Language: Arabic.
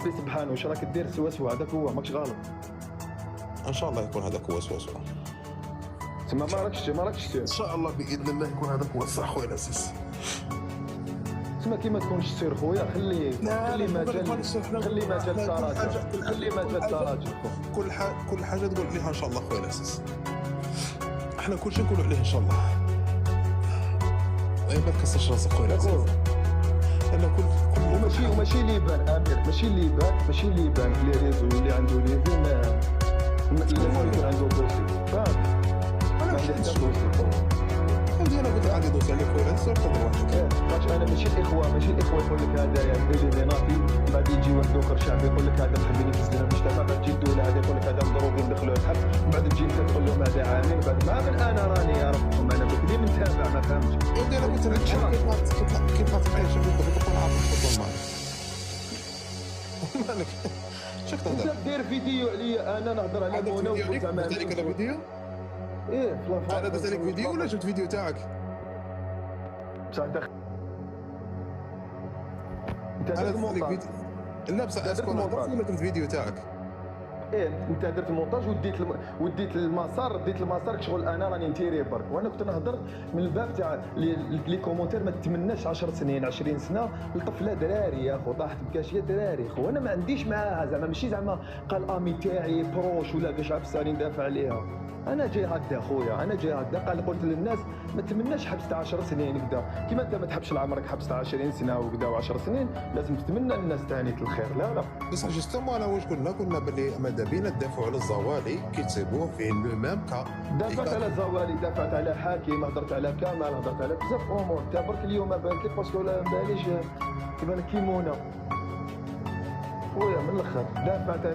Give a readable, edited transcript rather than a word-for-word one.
ربي سبحانه واش راك دير سوا هذاك هو ماكش غلط. ان شاء الله يكون هذاك هو سوا. تما ما راكش ان شاء الله باذن الله يكون هذاك هو الصح خويا العزيز. تما كي ما تكونش سير خويا خلي مجال التراجع كل حاجه تقول عليها ان شاء الله خويا العزيز. احنا كلشي نقولوا عليه ان شاء الله. ما تكسرش راسك خويا العزيز. انا كل وماشي اللي يبان امير، ماشي اللي يبان في لي ريزو اللي عنده لي في ما يكون عنده دوسي فاهم. انا ما عندي حتى دوسي. انا قلت عندي دوسي عليك خويا العزيز واش انا ماشي الاخوه يقول لك هذا اليميناتي بعد يجي واحد اخر شعبي يقول لك هذا محبين يفسد لنا المجتمع، بعد تجي الدوله هذا يقول لك هذا مضروبين دخلوا الحبس، بعد تجي انت تقول لهم هذا عامل، بعد ما من انا راني يا ربكم انا بكري متابع ما فهمتش. انا قلت لك كيف ما تلقايش تكون عارف تفضل معايا. مالك شك تهضر؟ انت دير فيديو عليا انا نهضر على منى وقلت زعما درت لك فيديو؟ ايه انا درت لك فيديو ولا شفت فيديو تاعك؟ بصح انت انا درت لك فيديو. لا بصح اسكون هضرت ولا درت فيديو تاعك؟ ايه انت درت المونتاج وديت المسار شغل انا راني نتيري برك، وانا كنت نهضر من الباب تاع لي كومونتير ما تتمناش 10 سنين 20 سنه لطفله دراري يا خو طاحت بكاش يا دراري خو. انا ما عنديش معاها زعما ماشي زعما قال امي تاعي بروش ولا باش عرف ساري ندافع عليها. انا جاي هكذا خويا، انا جاي هكذا قلت للناس ما تمناش حبست 10 سنين كذا كيما انت ما تحبش لعمرك حبست 20 سنه وكذا و10 سنين لازم تتمنى للناس تاني الخير. لا بصح جوستومون انا واش قلنا باللي ماذا بينا ندافعوا على الزوالي كيتسيبوه في لو ميم كا. دافعت على الزوالي، دافعت على حاكم، هضرت على كمال، هضرت على بزاف امور. انت برك اليوم بانت لك باسكو لا باليش كيبان لك كيمونه خويا من الاخر دافعت